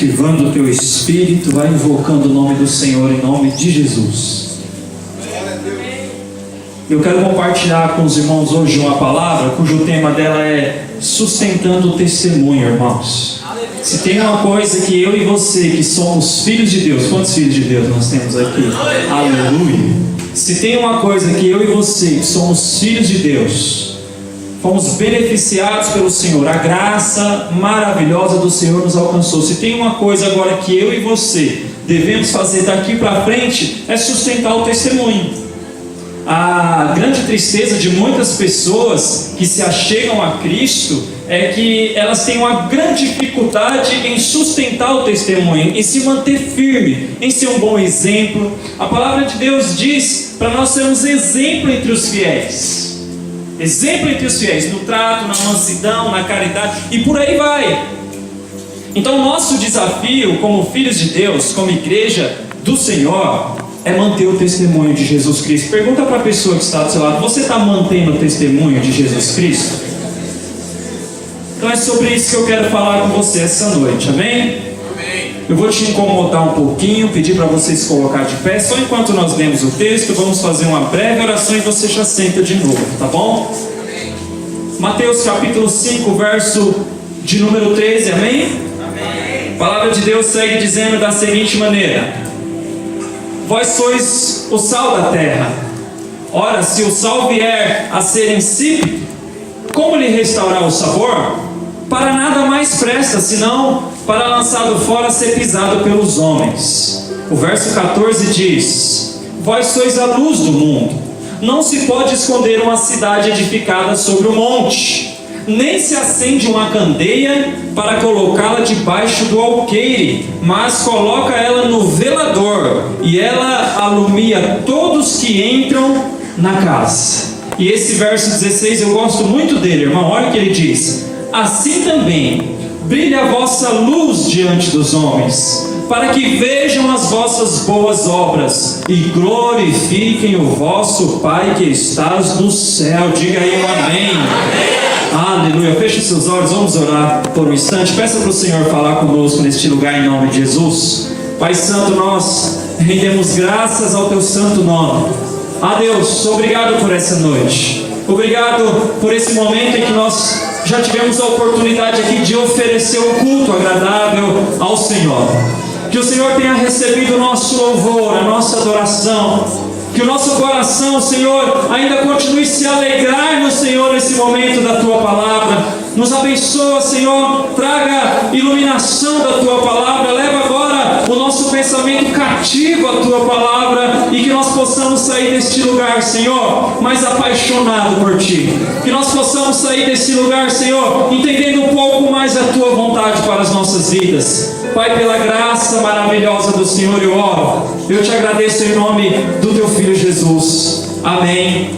Ativando o teu espírito, vai invocando o nome do Senhor em nome de Jesus. Eu quero compartilhar com os irmãos hoje uma palavra cujo tema dela é sustentando o testemunho, irmãos. Se tem uma coisa que eu e você, que somos filhos de Deus, quantos filhos de Deus nós temos aqui? Aleluia! Se tem uma coisa que eu e você, que somos filhos de Deus, fomos beneficiados pelo Senhor, a graça maravilhosa do Senhor nos alcançou. Se tem uma coisa agora que eu e você devemos fazer daqui para frente, é sustentar o testemunho. A grande tristeza de muitas pessoas que se achegam a Cristo é que elas têm uma grande dificuldade em sustentar o testemunho, em se manter firme, em ser um bom exemplo. A palavra de Deus diz para nós sermos exemplo entre os fiéis. Exemplo entre os fiéis, no trato, na mansidão, na caridade, e por aí vai. Então o nosso desafio como filhos de Deus, como igreja do Senhor, é manter o testemunho de Jesus Cristo. Pergunta para a pessoa que está do seu lado: você está mantendo o testemunho de Jesus Cristo? Então é sobre isso que eu quero falar com você essa noite, amém? Eu vou te incomodar um pouquinho, pedir para vocês colocar de pé. Só enquanto nós lemos o texto, vamos fazer uma breve oração e você já senta de novo, tá bom? Mateus capítulo 5, verso de número 13, amém? A palavra de Deus segue dizendo da seguinte maneira: vós sois o sal da terra. Ora, se o sal vier a ser insípido, como lhe restaurar o sabor? Para nada mais presta, senão para lançado fora ser pisado pelos homens. O verso 14 diz: vós sois a luz do mundo. Não se pode esconder uma cidade edificada sobre o monte, nem se acende uma candeia para colocá-la debaixo do alqueire, mas coloca ela no velador, e ela alumia todos que entram na casa. E esse verso 16 eu gosto muito dele, irmão. Olha o que ele diz: assim também brilhe a vossa luz diante dos homens, para que vejam as vossas boas obras e glorifiquem o vosso Pai que estás no céu. Diga aí um amém. Aleluia. Feche seus olhos, vamos orar por um instante. Peça para o Senhor falar conosco neste lugar em nome de Jesus. Pai Santo, nós rendemos graças ao teu santo nome. Deus, obrigado por essa noite. Obrigado por esse momento em que nós já tivemos a oportunidade aqui de oferecer um culto agradável ao Senhor. Que o Senhor tenha recebido o nosso louvor, a nossa adoração. Que o nosso coração, Senhor, ainda continue se alegrar no Senhor nesse momento da Tua Palavra. Nos abençoa, Senhor, traga iluminação da Tua Palavra. Leva agora o nosso pensamento cativo à Tua Palavra e que nós possamos sair deste lugar, Senhor, mais apaixonado por Ti. Que nós possamos sair desse lugar, Senhor, entendendo um pouco mais a Tua vontade para as nossas vidas. Pai, pela graça maravilhosa do Senhor eu oro. Eu te agradeço em nome do Teu Filho Jesus. Amém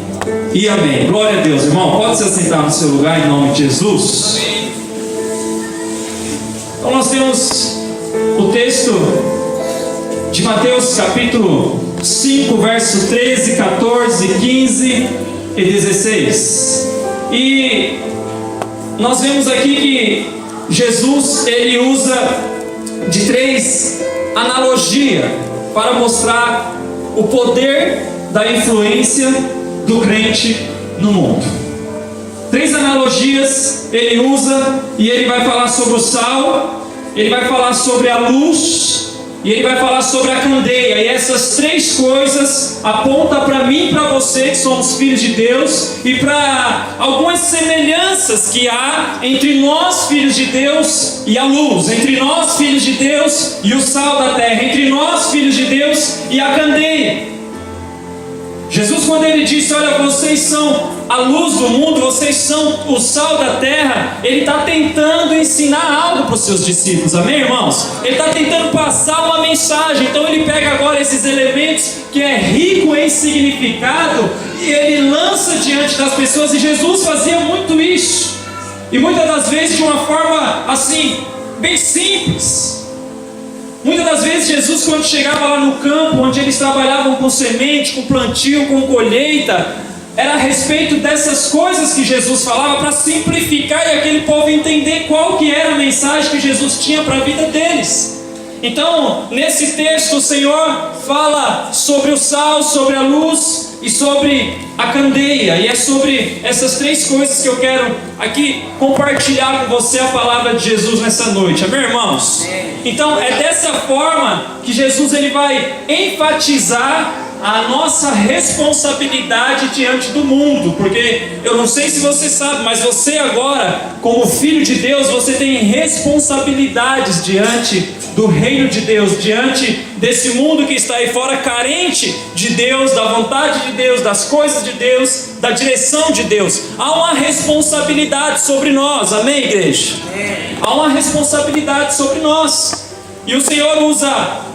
e amém. Glória a Deus, irmão. Pode se assentar no seu lugar em nome de Jesus. Então nós temos o texto de Mateus capítulo 5, verso 13, 14, 15 e 16. E nós vemos aqui que Jesus, ele usa de 3 analogias para mostrar o poder da influência do crente no mundo. 3 analogias ele usa, e ele vai falar sobre o sal, ele vai falar sobre a luz, e ele vai falar sobre a candeia. E essas 3 coisas apontam para mim e para você que somos filhos de Deus, e para algumas semelhanças que há entre nós filhos de Deus e a luz, entre nós filhos de Deus e o sal da terra, entre nós filhos de Deus e a candeia. Jesus, quando ele disse: olha, vocês são a luz do mundo, vocês são o sal da terra, ele está tentando ensinar algo para os seus discípulos, amém, irmãos? Ele está tentando passar uma mensagem. Então ele pega agora esses elementos que é rico em significado e ele lança diante das pessoas. E Jesus fazia muito isso, e muitas das vezes de uma forma assim, bem simples. Muitas das vezes Jesus, quando chegava lá no campo, onde eles trabalhavam com semente, com plantio, com colheita, era a respeito dessas coisas que Jesus falava para simplificar e aquele povo entender qual que era a mensagem que Jesus tinha para a vida deles. Então, nesse texto, o Senhor fala sobre o sal, sobre a luz e sobre a candeia. E é sobre essas três coisas que eu quero aqui compartilhar com você a palavra de Jesus nessa noite. Amém, irmãos? Então, é dessa forma que Jesus ele vai enfatizar a nossa responsabilidade diante do mundo, porque eu não sei se você sabe, mas você agora, como filho de Deus, você tem responsabilidades diante do reino de Deus, diante desse mundo que está aí fora, carente de Deus, da vontade de Deus, das coisas de Deus, da direção de Deus. Há uma responsabilidade sobre nós, amém, igreja? Há uma responsabilidade sobre nós, e o Senhor usa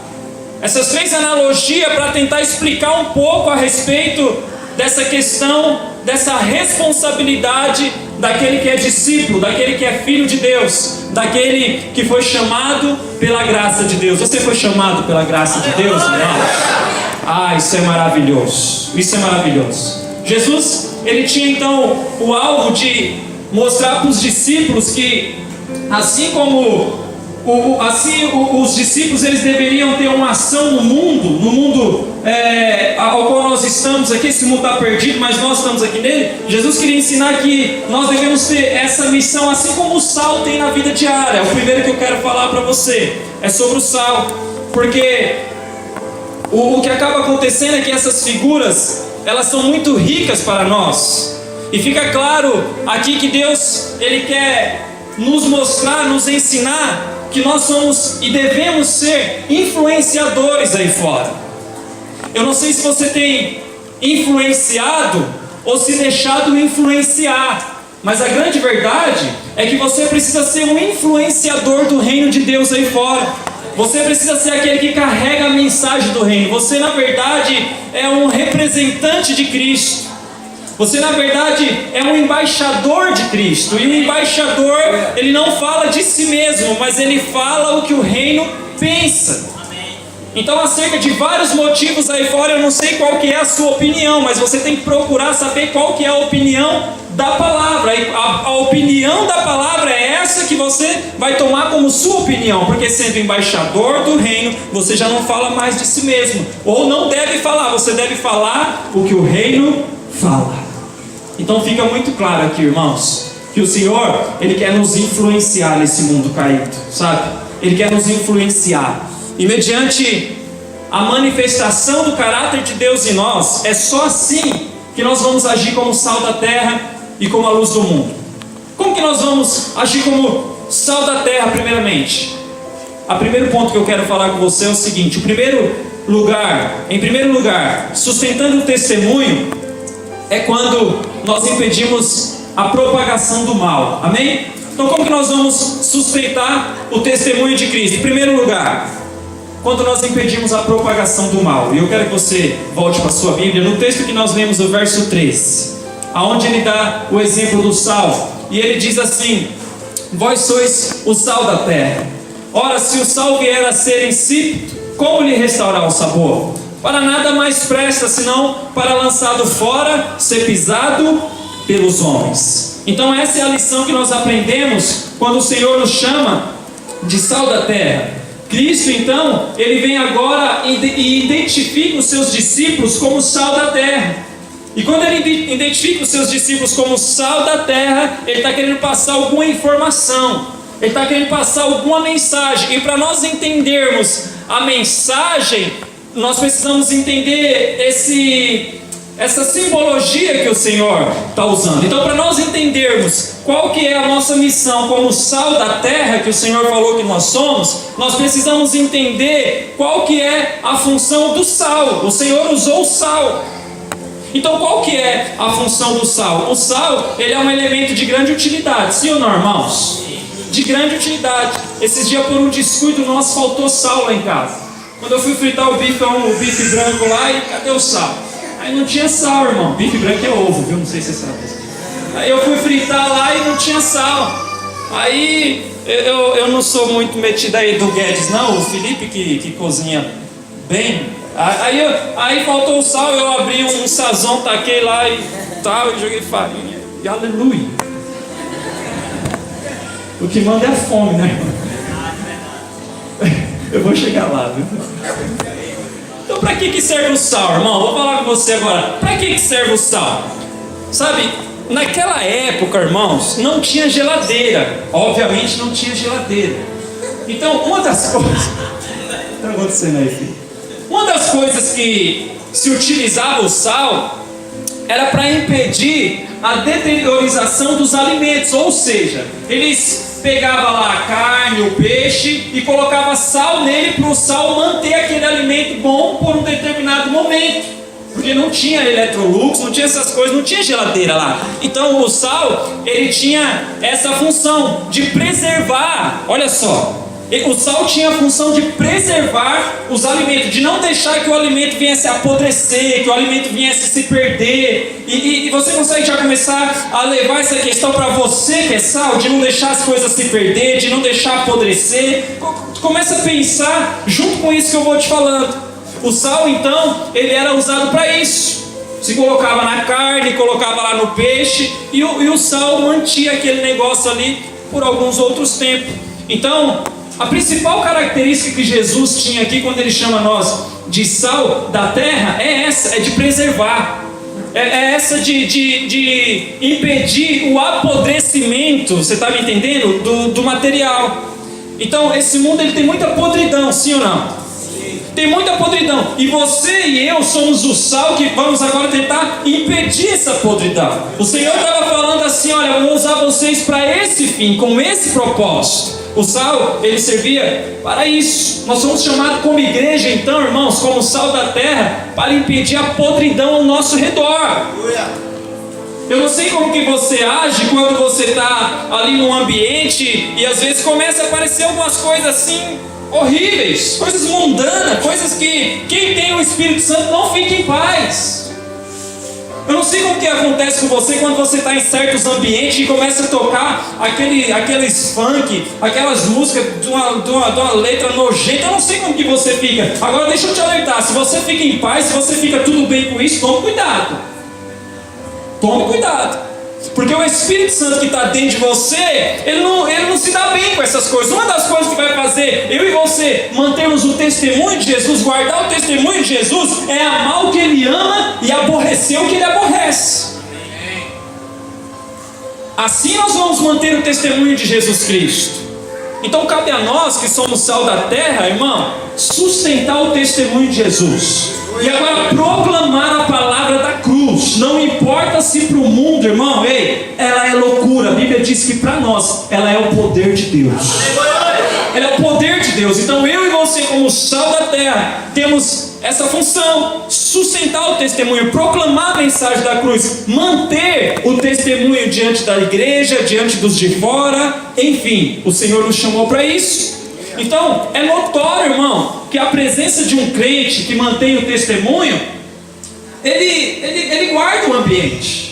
essas três analogias para tentar explicar um pouco a respeito dessa questão, dessa responsabilidade daquele que é discípulo, daquele que é filho de Deus, daquele que foi chamado pela graça de Deus. Você foi chamado pela graça de Deus, irmão? Isso é maravilhoso, isso é maravilhoso. Jesus, ele tinha então o alvo de mostrar para os discípulos que, assim como os discípulos eles deveriam ter uma ação no mundo ao qual nós estamos aqui. Esse mundo está perdido, mas nós estamos aqui nele. Jesus queria ensinar que nós devemos ter essa missão, assim como o sal tem na vida diária. O primeiro que eu quero falar para você é sobre o sal, porque o que acaba acontecendo é que essas figuras, elas são muito ricas para nós, e fica claro aqui que Deus ele quer nos mostrar, nos ensinar que nós somos e devemos ser influenciadores aí fora. Eu não sei se você tem influenciado ou se deixado influenciar, mas a grande verdade é que você precisa ser um influenciador do reino de Deus aí fora. Você precisa ser aquele que carrega a mensagem do reino. Você, na verdade, é um representante de Cristo. Você, na verdade, é um embaixador de Cristo. E o embaixador, ele não fala de si mesmo, mas ele fala o que o reino pensa. Então, acerca de vários motivos aí fora, eu não sei qual que é a sua opinião, mas você tem que procurar saber qual que é a opinião da palavra. A opinião da palavra é essa que você vai tomar como sua opinião, porque sendo embaixador do reino, você já não fala mais de si mesmo, ou não deve falar, você deve falar o que o reino fala. Então fica muito claro aqui, irmãos, que o Senhor, ele quer nos influenciar nesse mundo caído, sabe? Ele quer nos influenciar, e mediante a manifestação do caráter de Deus em nós, é só assim que nós vamos agir como sal da terra e como a luz do mundo. Como que nós vamos agir como sal da terra, primeiramente? O primeiro ponto que eu quero falar com você é o seguinte: em primeiro lugar, sustentando o testemunho, é quando nós impedimos a propagação do mal, amém? Então como que nós vamos sustentar o testemunho de Cristo? Em primeiro lugar, quando nós impedimos a propagação do mal. E eu quero que você volte para a sua Bíblia, no texto que nós lemos, o verso 13, aonde ele dá o exemplo do sal, e ele diz assim: vós sois o sal da terra. Ora, se o sal vier a ser insípido, como lhe restaurar o sabor? Para nada mais presta, senão para lançado fora, ser pisado pelos homens. Então essa é a lição que nós aprendemos quando o Senhor nos chama de sal da terra. Cristo, então, ele vem agora e identifica os seus discípulos como sal da terra. E quando ele identifica os seus discípulos como sal da terra, ele está querendo passar alguma informação, ele está querendo passar alguma mensagem. E para nós entendermos a mensagem, nós precisamos entender essa simbologia que o Senhor está usando. Então, para nós entendermos qual que é a nossa missão como sal da terra, que o Senhor falou que nós somos, nós precisamos entender qual que é a função do sal. O Senhor usou o sal. Então, qual que é a função do sal? O sal, ele é um elemento de grande utilidade, sim ou não, irmãos? De grande utilidade. Esses dias, por um descuido nosso, faltou sal lá em casa. Quando eu fui fritar o bife branco lá, e cadê o sal? Aí não tinha sal, irmão. Bife branco é ovo, viu? Não sei se você sabe. Aí eu fui fritar lá e não tinha sal. Aí eu não sou muito metido aí do Guedes, não. O Felipe que cozinha bem. Aí faltou o sal, eu abri um sazon, taquei lá e tal, e joguei farinha. E aleluia. O que manda é a fome, né, irmão? Eu vou chegar lá, viu? Então, para que serve o sal, irmão? Vou falar com você agora. Para que serve o sal? Sabe, naquela época, irmãos, não tinha geladeira. Obviamente não tinha geladeira. Então, uma das coisas... O que está acontecendo aí, filho? Uma das coisas que se utilizava o sal era para impedir a deteriorização dos alimentos. Ou seja, eles pegavam lá a carne, o peixe e colocavam sal nele para o sal manter aquele alimento bom por um determinado momento. Porque não tinha Electrolux, não tinha essas coisas, não tinha geladeira lá. Então o sal, ele tinha essa função de preservar. Olha só, o sal tinha a função de preservar os alimentos, de não deixar que o alimento viesse a apodrecer, que o alimento viesse a se perder. E você consegue já começar a levar essa questão para você que é sal, de não deixar as coisas se perder, de não deixar apodrecer. Começa a pensar junto com isso que eu vou te falando. O sal, então, ele era usado para isso. Se colocava na carne, colocava lá no peixe, e o sal mantinha aquele negócio ali por alguns outros tempos. Então, a principal característica que Jesus tinha aqui, quando ele chama nós de sal da terra, é essa, é de preservar. É essa de impedir o apodrecimento, você está me entendendo? Do material. Então, esse mundo ele tem muita podridão, sim ou não? Tem muita podridão. E você e eu somos o sal que vamos agora tentar impedir essa podridão. O Senhor estava falando assim: olha, eu vou usar vocês para esse fim, com esse propósito. O sal, ele servia para isso. Nós somos chamados como igreja, então, irmãos, como sal da terra, para impedir a podridão ao nosso redor. Eu não sei como que você age quando você está ali num ambiente e às vezes começa a aparecer algumas coisas assim horríveis, coisas mundanas, coisas que quem tem o Espírito Santo não fica em paz. Eu não sei como que acontece com você quando você está em certos ambientes e começa a tocar aqueles funk, aquelas músicas de uma letra nojenta. Eu não sei como que você fica. Agora deixa eu te alertar, se você fica em paz, se você fica tudo bem com isso, tome cuidado. Tome cuidado. Porque o Espírito Santo que está dentro de você, ele não se dá bem com essas coisas. Uma das coisas que vai fazer eu e você mantermos o testemunho de Jesus, guardar o testemunho de Jesus, é amar o que Ele ama e aborrecer o que Ele aborrece. Assim nós vamos manter o testemunho de Jesus Cristo. Então cabe a nós que somos sal da terra, irmão, sustentar o testemunho de Jesus. E agora proclamar a palavra da cruz. Não importa se para o mundo, irmão, ela é loucura. A Bíblia diz que para nós ela é o poder de Deus. Ela é o poder de Deus. Então eu e você, como sal da terra, temos essa função: sustentar o testemunho, proclamar a mensagem da cruz, manter o testemunho diante da igreja, diante dos de fora. Enfim, o Senhor nos chamou para isso. Então, é notório, irmão, que a presença de um crente que mantém o testemunho, ele guarda o ambiente.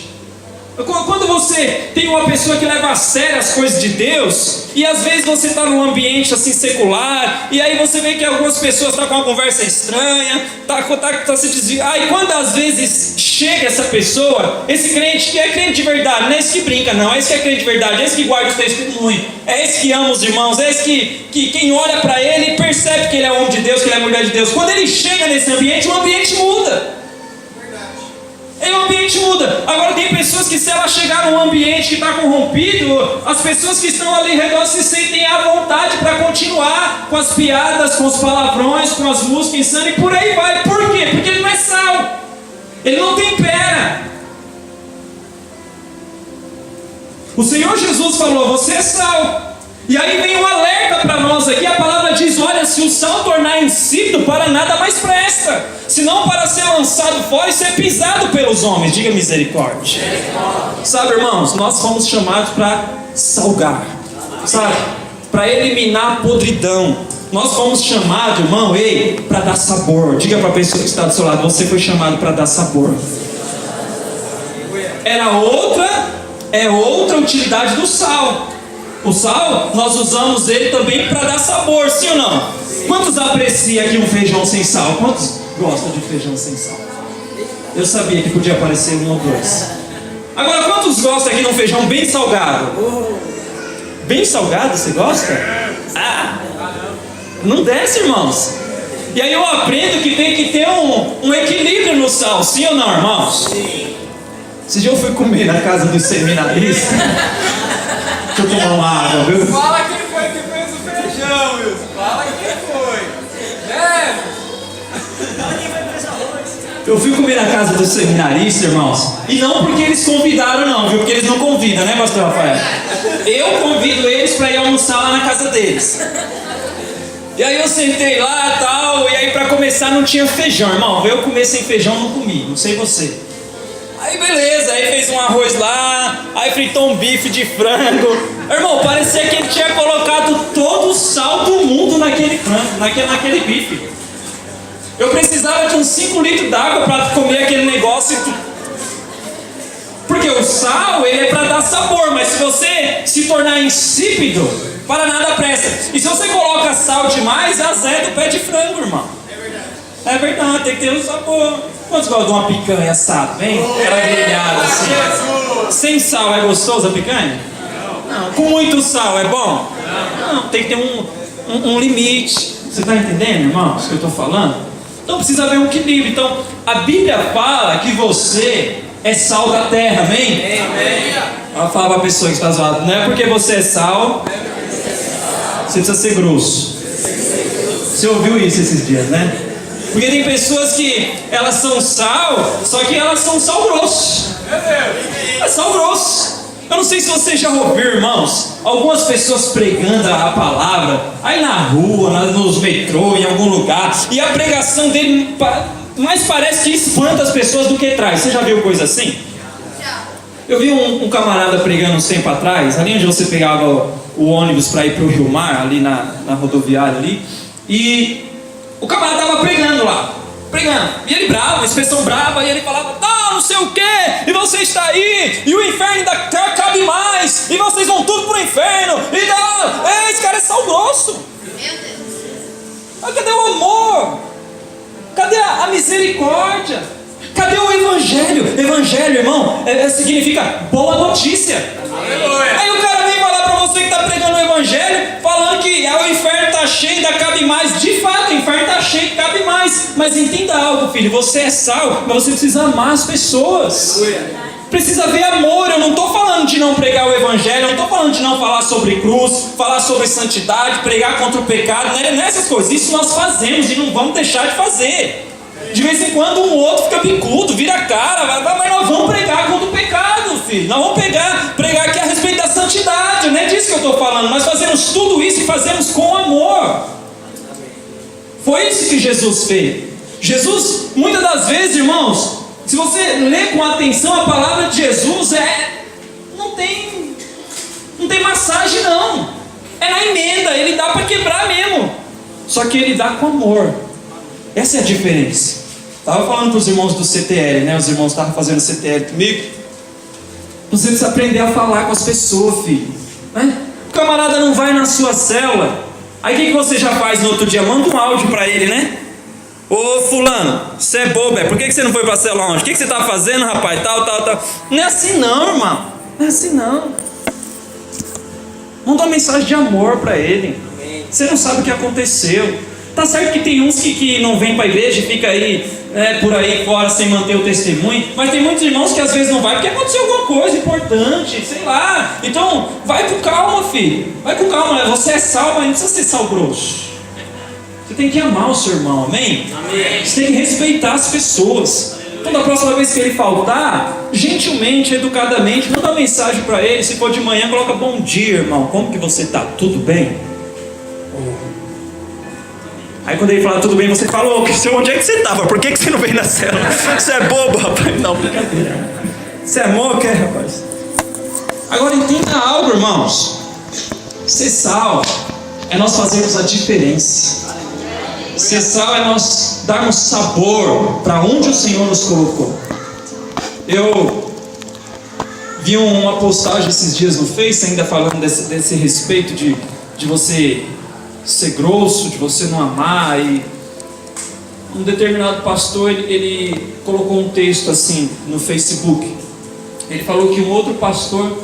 Quando você tem uma pessoa que leva a sério as coisas de Deus, e às vezes você está num ambiente assim secular, e aí você vê que algumas pessoas estão com uma conversa estranha, tá se desviando. E quando às vezes chega essa pessoa, esse crente que é crente de verdade, não é esse que brinca, não, é esse que é crente de verdade, é esse que guarda o testemunho, é esse que ama os irmãos, é esse que quem olha para ele percebe que ele é homem de Deus, que ele é mulher de Deus. Quando ele chega nesse ambiente, o ambiente muda. O ambiente muda. Agora tem pessoas que, se ela chegar num ambiente que está corrompido, as pessoas que estão ali em redor se sentem à vontade para continuar com as piadas, com os palavrões, com as músicas insanas e por aí vai. Por quê? Porque ele não é sal, ele não tempera. O Senhor Jesus falou: você é sal. E aí vem um alerta para nós aqui. A palavra diz: olha, se o sal tornar insípido, para nada mais presta, senão para ser lançado fora e ser pisado pelos homens. Diga misericórdia. Sabe, irmãos, nós fomos chamados para salgar, sabe, para eliminar a podridão. Nós fomos chamados, irmão, para dar sabor. Diga para a pessoa que está do seu lado: você foi chamado para dar sabor. É outra utilidade do sal. O sal, nós usamos ele também para dar sabor, sim ou não? Quantos apreciam aqui um feijão sem sal? Quantos gostam de feijão sem sal? Eu sabia que podia aparecer um ou dois. Agora, quantos gostam aqui de um feijão bem salgado? Bem salgado, você gosta? Não desce, irmãos. E aí eu aprendo que tem que ter um equilíbrio no sal, sim ou não, irmãos? Sim. Esse dia eu fui comer na casa do seminarista. Deixa eu tomar uma água, viu? Fala quem foi que fez o feijão, Wilson. Fala quem foi. Né? Eu fui comer na casa do seminarista, irmãos. E não porque eles convidaram, não, viu? Porque eles não convidam, né, pastor Rafael? Eu convido eles para ir almoçar lá na casa deles. E aí eu sentei lá e tal, e aí para começar não tinha feijão, irmão. Eu comer sem feijão não comi, não sei você. Aí beleza, aí fez um arroz lá, aí fritou um bife de frango. Irmão, parecia que ele tinha colocado todo o sal do mundo naquele frango, naquele bife. Eu precisava de uns 5 litros d'água para comer aquele negócio. Porque o sal, ele é para dar sabor, mas se você se tornar insípido, para nada presta. E se você coloca sal demais, azeda o pé de frango, irmão. É verdade, tem que ter um sabor. Quantos gostam de uma picanha assada, bem? Aquela grelhada assim. Sem sal é gostoso a picanha? Não. Com muito sal é bom? Não, tem que ter um limite. Você está entendendo, irmão, o que eu estou falando? Então precisa haver um equilíbrio. Então a Bíblia fala que você é sal da terra, amém? Ela fala para a pessoa que está zoada, não é porque você é sal, você precisa ser grosso. Você ouviu isso esses dias, né? Porque tem pessoas que elas são sal, só que elas são sal grosso. É sal grosso. Eu não sei se você já ouviu, irmãos, algumas pessoas pregando a palavra aí na rua, nos metrô, em algum lugar, e a pregação dele mais parece que espanta as pessoas do que traz. Você já viu coisa assim? Eu vi um camarada pregando uns tempo atrás, ali onde você pegava o ônibus para ir para o Rio Mar, ali na rodoviária ali, e o camarada estava pregando lá, e ele bravo, expressão brava, e ele falava, não sei o que, e você está aí, e o inferno ainda cabe mais, e vocês vão tudo pro inferno, e esse cara é sal grosso. Mas cadê o amor? Cadê a misericórdia? Cadê o evangelho? Evangelho, irmão, significa boa notícia. Aleluia. Aí o cara vem falar para você que está pregando o evangelho, falando que o inferno está cheio, ainda cabe mais. De fato, o inferno está cheio, cabe mais. Mas entenda algo, filho, você é sal, mas você precisa amar as pessoas. Aleluia. Precisa haver amor. Eu não estou falando de não pregar o evangelho, eu não estou falando de não falar sobre cruz, falar sobre santidade, pregar contra o pecado, não é essas coisas. Isso nós fazemos e não vamos deixar de fazer. De vez em quando um outro fica bicudo, vira a cara, mas nós vamos pregar contra o pecado, filho. Nós vamos pregar aqui a respeito da santidade, não é disso que eu estou falando. Nós fazemos tudo isso e fazemos com amor. Foi isso que Jesus fez. Jesus, muitas das vezes, irmãos, se você ler com atenção a palavra de Jesus, não tem massagem não. É na emenda, ele dá para quebrar mesmo. Só que ele dá com amor. Essa é a diferença. Estava falando para os irmãos do CTL, né? Os irmãos estavam fazendo CTL comigo. Você precisa aprender a falar com as pessoas, filho, né? O camarada não vai na sua célula. Aí o que você já faz no outro dia? Manda um áudio para ele, né? Ô fulano, você é bobo, por que você não foi para a célula ontem? O que você estava fazendo, rapaz? Tal. Não é assim não, irmão. Não é assim não. Manda uma mensagem de amor para ele. Você não sabe o que aconteceu. Tá certo que tem uns que não vêm para a igreja e fica aí, por aí fora sem manter o testemunho, mas tem muitos irmãos que às vezes não vai porque aconteceu alguma coisa importante, sei lá. Então vai com calma, filho, vai com calma. Você é sal, mas não precisa ser sal grosso. Você tem que amar o seu irmão, amém? Amém. Você tem que respeitar as pessoas. Então da próxima vez que ele faltar, gentilmente, educadamente, manda uma mensagem para ele. Se for de manhã, coloca bom dia, irmão, como que você tá? Tudo bem? Aí quando ele fala tudo bem, você fala, onde é que você estava? Por que você não veio na célula? Você é bobo, rapaz. Não, brincadeira. Você é moca, rapaz? Agora entenda algo, irmãos. Ser sal é nós fazermos a diferença. Ser sal é nós darmos sabor para onde o Senhor nos colocou. Eu vi uma postagem esses dias no Face, ainda falando desse respeito de você ser grosso, de você não amar. E um determinado pastor, ele colocou um texto assim no Facebook. Ele falou que um outro pastor,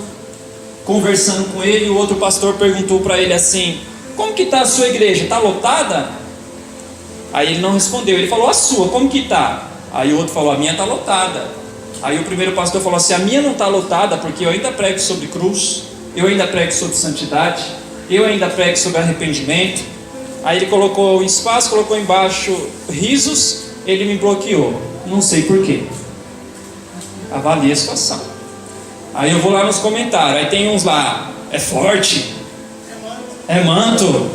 conversando com ele, o outro pastor perguntou para ele assim: como que está a sua igreja? Está lotada? Aí ele não respondeu, ele falou: a sua, como que está? Aí o outro falou: a minha está lotada. Aí o primeiro pastor falou assim: a minha não está lotada, porque eu ainda prego sobre cruz, eu ainda prego sobre santidade, eu ainda prego sobre arrependimento. Aí ele colocou o espaço, colocou embaixo risos, ele me bloqueou, não sei porquê. Avalie a situação. Aí eu vou lá nos comentários, aí tem uns lá: é forte, é manto,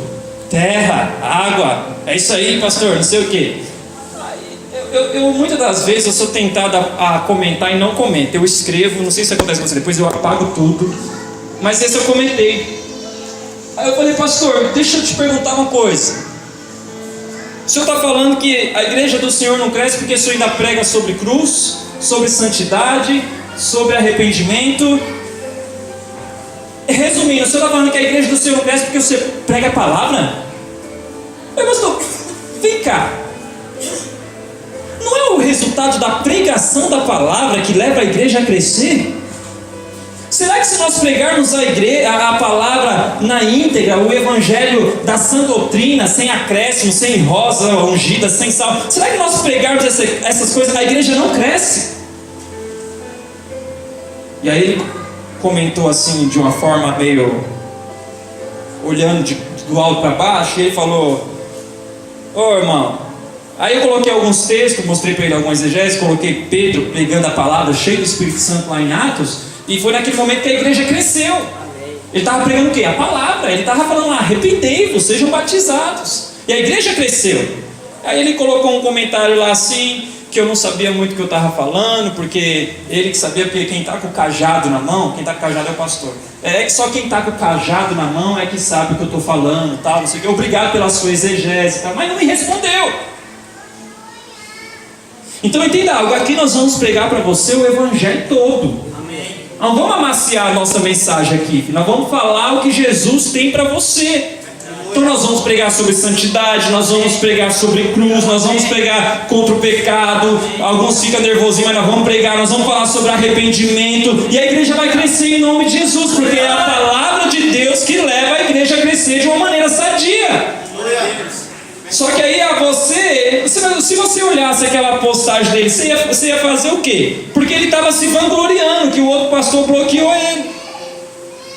terra, água, é isso aí, pastor, não sei o que. Eu muitas das vezes eu sou tentado a comentar e não comento. Eu escrevo, não sei se acontece com você, depois eu apago tudo, mas esse eu comentei. Aí eu falei: pastor, deixa eu te perguntar uma coisa. O senhor está falando que a igreja do Senhor não cresce porque o senhor ainda prega sobre cruz, sobre santidade, sobre arrependimento. Resumindo, o senhor está falando que a igreja do Senhor não cresce porque você prega a palavra? Mas pastor, vem cá. Não é o resultado da pregação da palavra que leva a igreja a crescer? Será que se nós pregarmos a palavra na íntegra, o evangelho da sã doutrina, sem acréscimo, sem rosa ungida, sem sal, será que nós pregarmos essas coisas, a igreja não cresce? E aí ele comentou assim, de uma forma meio olhando do alto para baixo, e ele falou: ô irmão. Aí eu coloquei alguns textos, mostrei para ele algumas exegeses, coloquei Pedro pregando a palavra, cheio do Espírito Santo lá em Atos, e foi naquele momento que a igreja cresceu. Ele estava pregando o quê? A palavra. Ele estava falando lá: arrependei-vos, sejam batizados. E a igreja cresceu. Aí ele colocou um comentário lá assim, que eu não sabia muito o que eu estava falando, porque ele que sabia, porque quem está com o cajado na mão, quem está com o cajado é o pastor. É que só quem está com o cajado na mão é que sabe o que eu estou falando, tal, não sei o que. Obrigado pela sua exegese, tal, mas não me respondeu. Então entenda algo, aqui nós vamos pregar para você o evangelho todo. Amém. Não vamos amaciar a nossa mensagem aqui, nós vamos falar o que Jesus tem para você. Então nós vamos pregar sobre santidade, nós vamos pregar sobre cruz, nós vamos pregar contra o pecado. Alguns ficam nervosinhos, mas nós vamos pregar, nós vamos falar sobre arrependimento. E a igreja vai crescer em nome de Jesus, porque é a palavra de Deus que leva a igreja a crescer de uma maneira sadia. Só que aí se você olhasse aquela postagem dele, você ia fazer o quê? Porque ele estava se vangloriando que o outro pastor bloqueou ele.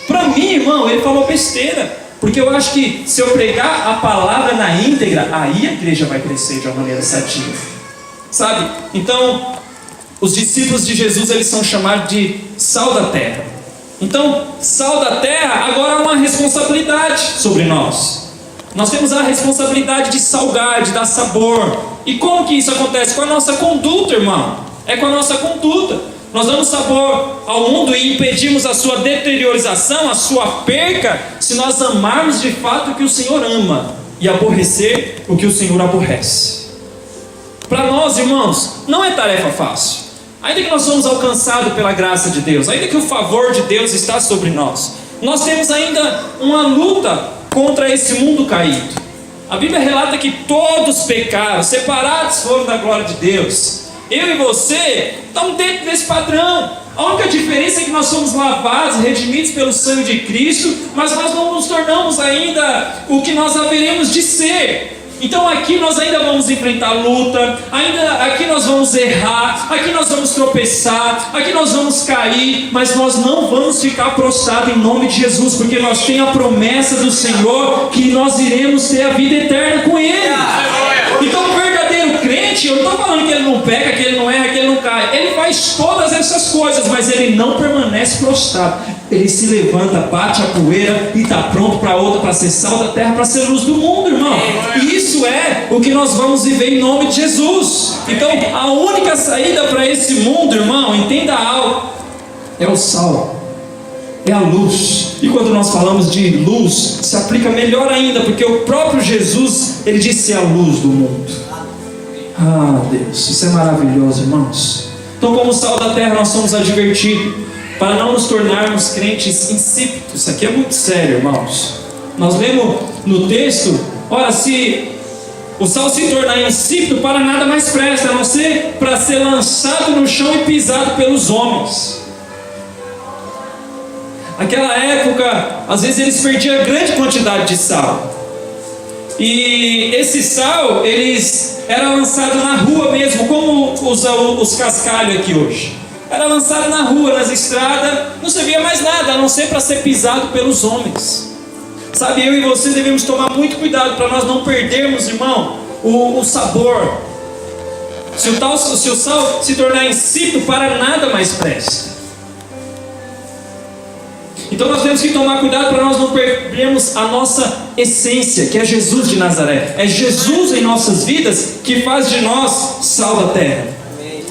Para mim, irmão, ele falou besteira. Porque eu acho que se eu pregar a palavra na íntegra, aí a igreja vai crescer de uma maneira sadia. Sabe? Então, os discípulos de Jesus, eles são chamados de sal da terra. Então, sal da terra agora é uma responsabilidade sobre nós. Nós temos a responsabilidade de salgar, de dar sabor. E como que isso acontece? Com a nossa conduta, irmão. É com a nossa conduta. Nós damos sabor ao mundo e impedimos a sua deteriorização, a sua perca, se nós amarmos de fato o que o Senhor ama e aborrecer o que o Senhor aborrece. Para nós, irmãos, não é tarefa fácil. Ainda que nós somos alcançados pela graça de Deus, ainda que o favor de Deus está sobre nós, nós temos ainda uma luta contra esse mundo caído. A Bíblia relata que todos pecaram, separados foram da glória de Deus. Eu e você estamos dentro desse padrão. A única diferença é que nós somos lavados, redimidos pelo sangue de Cristo, mas nós não nos tornamos ainda o que nós haveremos de ser. Então aqui nós ainda vamos enfrentar luta, aqui nós vamos errar, aqui nós vamos tropeçar, aqui nós vamos cair, mas nós não vamos ficar prostrados em nome de Jesus, porque nós temos a promessa do Senhor que nós iremos ter a vida eterna com Ele. Então o verdadeiro crente, eu não estou falando que ele não peca, que ele não erra, que ele não cai, ele faz todas essas coisas, mas ele não permanece prostrado. Ele se levanta, bate a poeira e está pronto para outra, para ser sal da terra, para ser luz do mundo, irmão. E isso é o que nós vamos viver em nome de Jesus. Então a única saída para esse mundo, irmão, entenda algo, é o sal, é a luz. E quando nós falamos de luz, se aplica melhor ainda, porque o próprio Jesus, ele disse ser a luz do mundo. Ah, Deus, isso é maravilhoso, irmãos. Então, como sal da terra, nós somos advertidos para não nos tornarmos crentes insípidos. Isso aqui é muito sério, irmãos. Nós lemos no texto: ora, se o sal se tornar insípido, para nada mais presta, a não ser para ser lançado no chão e pisado pelos homens. Naquela época, às vezes eles perdiam grande quantidade de sal. E esse sal, eles era lançado na rua mesmo, como os cascalhos aqui hoje. Era lançado na rua, nas estradas, não servia mais nada, a não ser para ser pisado pelos homens. Sabe, eu e você devemos tomar muito cuidado para nós não perdermos, irmão, o sabor. Se o sal se tornar insípido, para nada mais presta. Então nós temos que tomar cuidado para nós não perdermos a nossa essência, que é Jesus de Nazaré. É Jesus em nossas vidas que faz de nós sal da terra.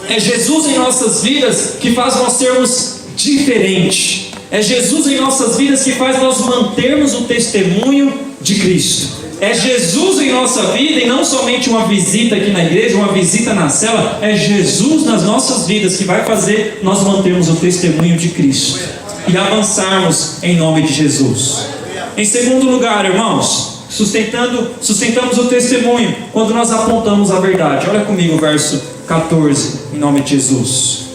É Jesus em nossas vidas que faz nós sermos diferentes. É Jesus em nossas vidas que faz nós mantermos o testemunho de Cristo. É Jesus em nossa vida, e não somente uma visita aqui na igreja, uma visita na cela. É Jesus nas nossas vidas que vai fazer nós mantermos o testemunho de Cristo e avançarmos em nome de Jesus. Em segundo lugar, irmãos, sustentamos o testemunho quando nós apontamos a verdade. Olha comigo o verso 14, em nome de Jesus.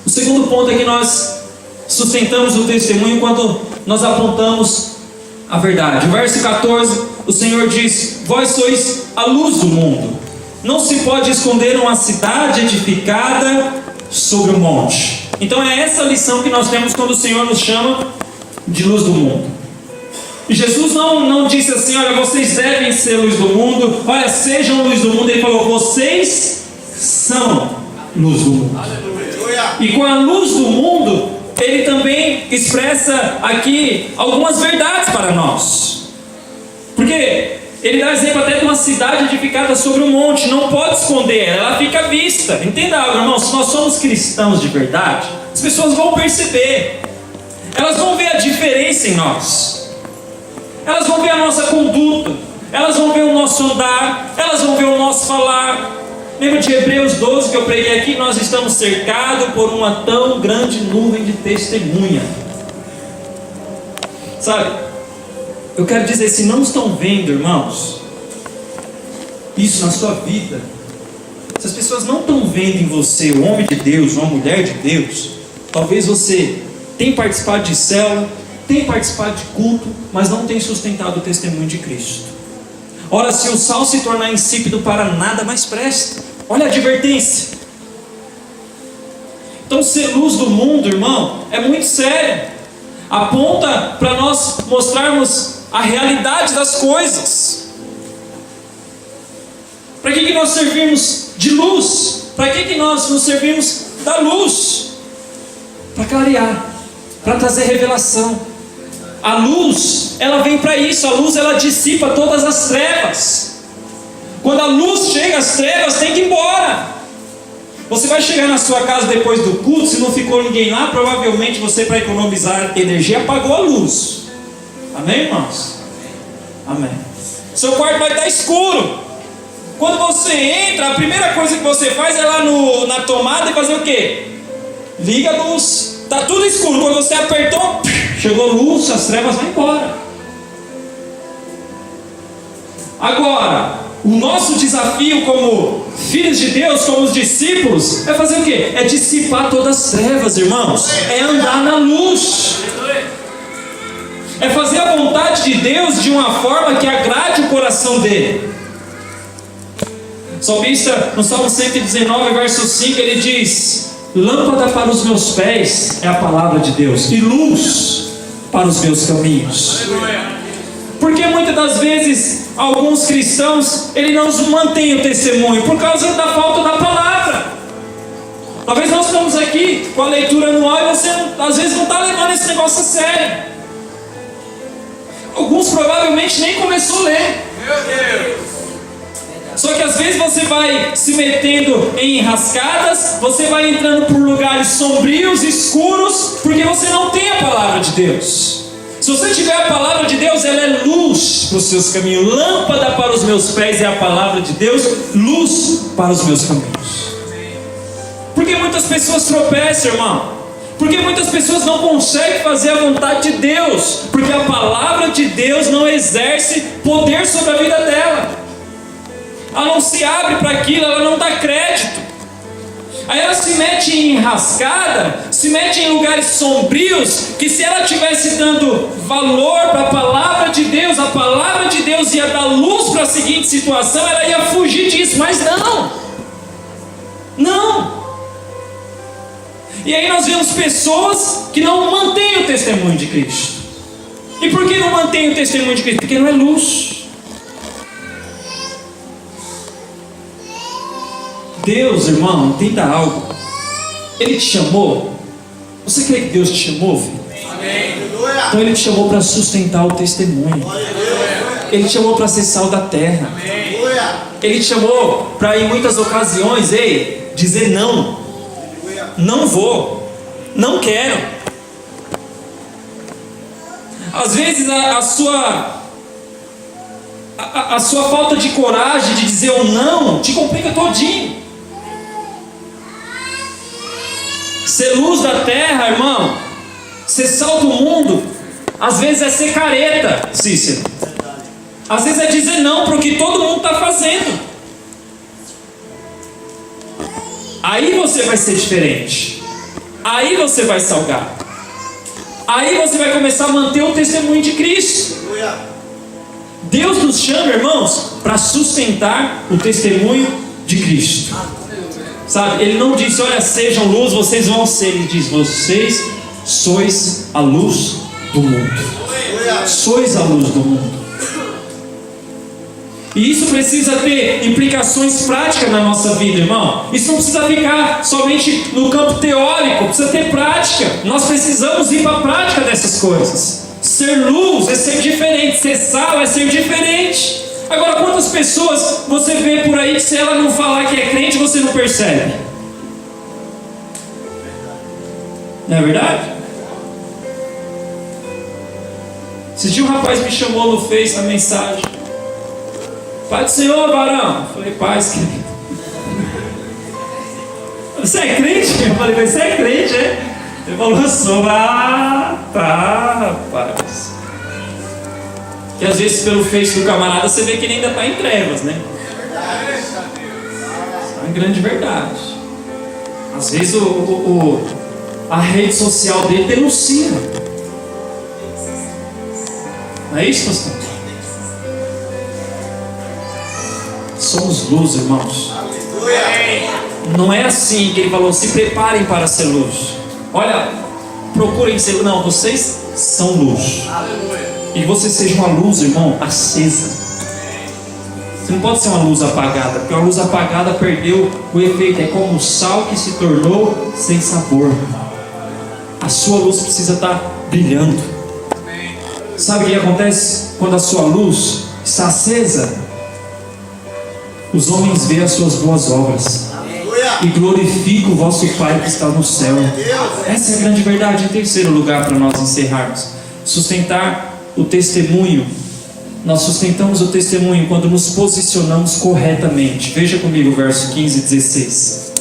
O segundo ponto é que nós sustentamos o testemunho quando nós apontamos a verdade. O verso 14, o Senhor diz: vós sois a luz do mundo. Não se pode esconder uma cidade edificada sobre um monte. Então é essa lição que nós temos quando o Senhor nos chama de luz do mundo. E Jesus não disse assim: olha, vocês devem ser luz do mundo, olha, sejam luz do mundo. Ele falou: vocês são luz do mundo. E com a luz do mundo, ele também expressa aqui algumas verdades para nós. Porque ele dá exemplo até de uma cidade edificada sobre um monte. Não pode esconder, ela fica à vista. Entenda algo, irmão, se nós somos cristãos de verdade, as pessoas vão perceber. Elas vão ver a diferença em nós. Elas vão ver a nossa conduta. Elas vão ver o nosso andar. Elas vão ver o nosso falar. Lembra de Hebreus 12 que eu preguei aqui? Nós estamos cercados por uma tão grande nuvem de testemunha. Sabe, eu quero dizer, se não estão vendo, irmãos, isso na sua vida, se as pessoas não estão vendo em você o homem de Deus, uma mulher de Deus, talvez você tenha participado de célula, tem participado de culto, mas não tem sustentado o testemunho de Cristo. Ora, se o sal se tornar insípido, para nada mais presta. Olha a advertência. Então ser luz do mundo, irmão, é muito sério. Aponta para nós mostrarmos a realidade das coisas. Para que nós servimos de luz? Para que nós nos servimos da luz? Para clarear, para trazer revelação. A luz, ela vem para isso. A luz, ela dissipa todas as trevas. Quando a luz chega, as trevas têm que ir embora. Você vai chegar na sua casa depois do culto, se não ficou ninguém lá, provavelmente você, para economizar energia, apagou a luz. Amém, irmãos? Amém. Seu quarto vai estar escuro. Quando você entra, a primeira coisa que você faz é lá na tomada e fazer o quê? Liga a luz. Está tudo escuro. Quando você apertou, chegou luz, as trevas vão embora. Agora, o nosso desafio como filhos de Deus, como os discípulos, é fazer o quê? É dissipar todas as trevas, irmãos. É andar na luz. É fazer a vontade de Deus de uma forma que agrade o coração dele. O salmista, no Salmo 119, verso 5, ele diz: lâmpada para os meus pés é a palavra de Deus, e luz para os meus caminhos. Porque muitas das vezes alguns cristãos, eles não mantêm o testemunho por causa da falta da palavra. Talvez nós estamos aqui com a leitura anual e você às vezes não está levando esse negócio a sério. Alguns provavelmente nem começou a ler. Meu Deus! Só que às vezes você vai se metendo em enrascadas, você vai entrando por lugares sombrios, escuros, porque você não tem a palavra de Deus. Se você tiver a palavra de Deus, ela é luz para os seus caminhos. Lâmpada para os meus pés é a palavra de Deus, luz para os meus caminhos. Por que muitas pessoas tropeçam, irmão? Porque muitas pessoas não conseguem fazer a vontade de Deus, porque a palavra de Deus não exerce poder sobre a vida dela. Ela não se abre para aquilo, ela não dá crédito. Aí ela se mete em enrascada, se mete em lugares sombrios, que se ela estivesse dando valor para a palavra de Deus, a palavra de Deus ia dar luz para a seguinte situação, ela ia fugir disso, mas não. E aí nós vemos pessoas que não mantêm o testemunho de Cristo. E por que não mantém o testemunho de Cristo? Porque não é luz. Deus, irmão, entenda algo. Ele te chamou. Você crê que Deus te chamou, filho? Amém. Então Ele te chamou para sustentar o testemunho. Ele te chamou para ser sal da terra. Ele te chamou para, em muitas ocasiões, dizer não. Não vou, não quero. Às vezes a sua falta de coragem de dizer o não te complica todinho. Ser luz da terra, irmão, ser sal do mundo, às vezes é ser careta, Cícero. Às vezes é dizer não para o que todo mundo está fazendo. Aí você vai ser diferente. Aí você vai salgar. Aí você vai começar a manter o testemunho de Cristo. Deus nos chama, irmãos, para sustentar o testemunho de Cristo. Sabe, Ele não disse, olha, sejam luz, vocês vão ser. Ele diz, vocês sois a luz do mundo. Sois a luz do mundo. E isso precisa ter implicações práticas na nossa vida, irmão. Isso não precisa ficar somente no campo teórico, precisa ter prática. Nós precisamos ir para a prática dessas coisas. Ser luz é ser diferente, ser sal é ser diferente. Agora, quantas pessoas você vê por aí que se ela não falar que é crente, você não percebe? Não é verdade? Esse dia um rapaz me chamou no Face, na mensagem. Pai do Senhor, varão. Eu falei, paz, querido. Você é crente? Eu falei, você é crente, é? Ele falou, sou. Ah, tá, rapaz. E às vezes pelo Face do camarada você vê que ele ainda está em trevas, né? É uma grande verdade. Às vezes a rede social dele denuncia. Não é isso, pastor? Somos luz, irmãos. Não é assim que ele falou, se preparem para ser luz. Olha, procurem ser luz. Não, vocês são luz. E você seja uma luz, irmão, acesa. Você não pode ser uma luz apagada, porque uma luz apagada perdeu o efeito. É como o sal que se tornou sem sabor. A sua luz precisa estar brilhando. Sabe o que acontece quando a sua luz está acesa? Os homens veem as suas boas obras e glorificam o vosso Pai que está no céu. Essa é a grande verdade. Em terceiro lugar, para nós encerrarmos, sustentar o testemunho. Nós sustentamos o testemunho quando nos posicionamos corretamente. Veja comigo o verso 15 e 16.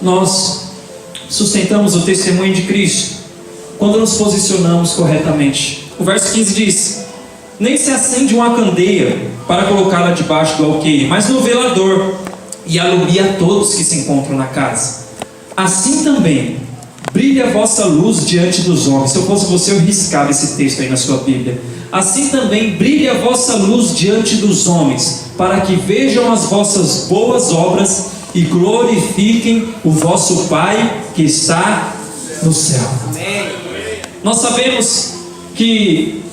Nós sustentamos o testemunho de Cristo quando nos posicionamos corretamente. O verso 15 diz: nem se acende uma candeia para colocá-la debaixo do alqueire, mas no velador, e alumia a todos que se encontram na casa. Assim também brilhe a vossa luz diante dos homens. Se eu fosse você, eu riscava esse texto aí na sua Bíblia. Assim também brilhe a vossa luz diante dos homens, para que vejam as vossas boas obras e glorifiquem o vosso Pai que está no céu. Nós sabemos que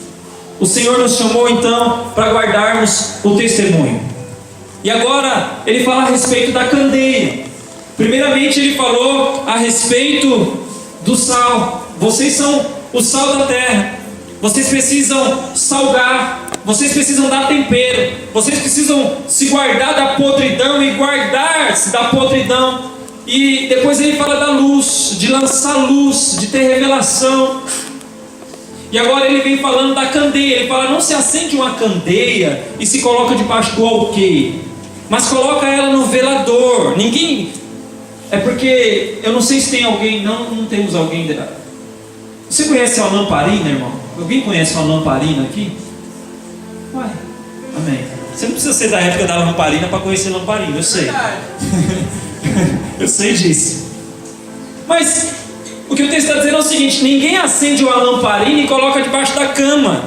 o Senhor nos chamou então para guardarmos o testemunho. E agora ele fala a respeito da candeia. Primeiramente ele falou a respeito do sal. Vocês são o sal da terra. Vocês precisam salgar. Vocês precisam dar tempero. Vocês precisam se guardar da podridão e guardar-se da podridão. E depois ele fala da luz, de lançar luz, de ter revelação. E agora ele vem falando da candeia. Ele fala, não se acende uma candeia e se coloca debaixo do alqueire, mas coloca ela no velador. Ninguém... É porque, eu não sei se tem alguém, não temos alguém... Você conhece uma lamparina, irmão? Alguém conhece uma lamparina aqui? Uai, amém. Você não precisa ser da época da lamparina para conhecer lamparina, eu sei. Eu sei disso. Mas o que o texto está dizendo é o seguinte: ninguém acende uma lamparina e coloca debaixo da cama.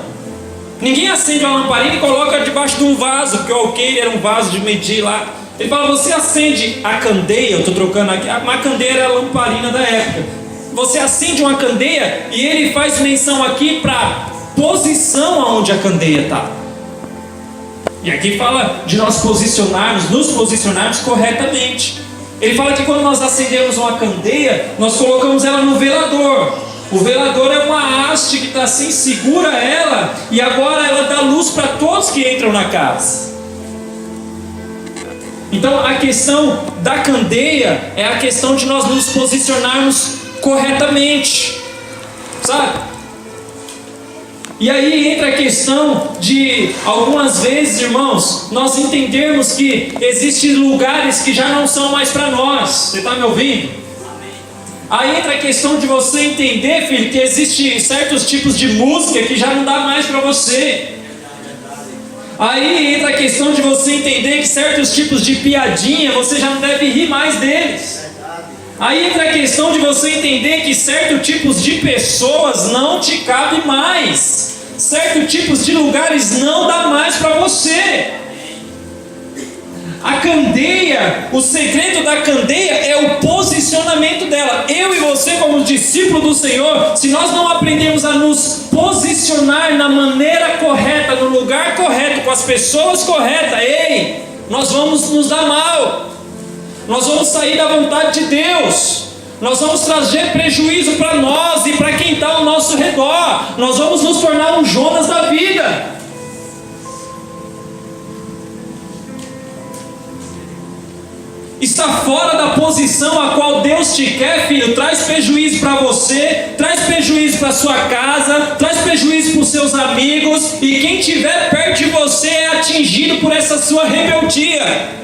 Ninguém acende uma lamparina e coloca debaixo de um vaso, porque o alqueire era um vaso de medir lá. Ele fala, você acende a candeia, eu estou trocando aqui, a candeia era a lamparina da época. Você acende uma candeia e ele faz menção aqui para posição aonde a candeia está. E aqui fala de nós posicionarmos, nos posicionarmos corretamente. Ele fala que quando nós acendemos uma candeia, nós colocamos ela no velador. O velador é uma haste que está assim, segura ela, e agora ela dá luz para todos que entram na casa. Então a questão da candeia é a questão de nós nos posicionarmos corretamente, sabe? E aí entra a questão de, algumas vezes, irmãos, nós entendermos que existem lugares que já não são mais para nós. Você está me ouvindo? Aí entra a questão de você entender, filho, que existem certos tipos de música que já não dá mais para você. Aí entra a questão de você entender que certos tipos de piadinha você já não deve rir mais deles. Aí entra a questão de você entender que certos tipos de pessoas não te cabem mais. Certos tipos de lugares não dá mais para você. A candeia, o segredo da candeia é o posicionamento dela. Eu e você, como discípulo do Senhor, se nós não aprendermos a nos posicionar na maneira correta, no lugar correto, com as pessoas corretas, nós vamos nos dar mal. Nós vamos sair da vontade de Deus. Nós vamos trazer prejuízo para nós e para quem está ao nosso redor. Nós vamos nos tornar um Jonas da vida. Está fora da posição a qual Deus te quer, filho, traz prejuízo para você, traz prejuízo para sua casa, traz prejuízo para os seus amigos, e quem estiver perto de você é atingido por essa sua rebeldia.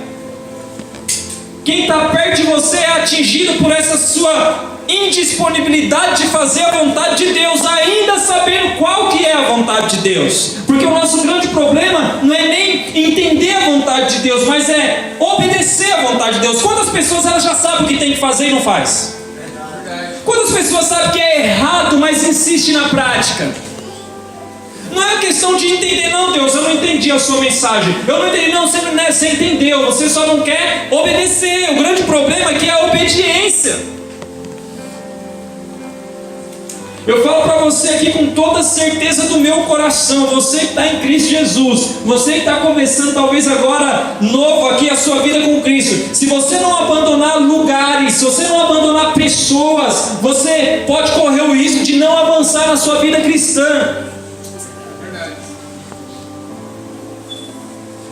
Quem está perto de você é atingido por essa sua indisponibilidade de fazer a vontade de Deus, ainda sabendo qual que é a vontade de Deus. Porque o nosso grande problema não é nem entender a vontade de Deus, mas é obedecer a vontade de Deus. Quantas pessoas elas já sabem o que tem que fazer e não faz? Quantas pessoas sabem que é errado, mas insiste na prática? Não é questão de entender, não, Deus, eu não entendi a sua mensagem. Eu não entendi, não, você entendeu, você só não quer obedecer. O grande problema aqui é a obediência. Eu falo para você aqui com toda a certeza do meu coração, você que está em Cristo Jesus, você que está começando talvez agora novo aqui a sua vida com Cristo, se você não abandonar lugares, se você não abandonar pessoas, você pode correr o risco de não avançar na sua vida cristã.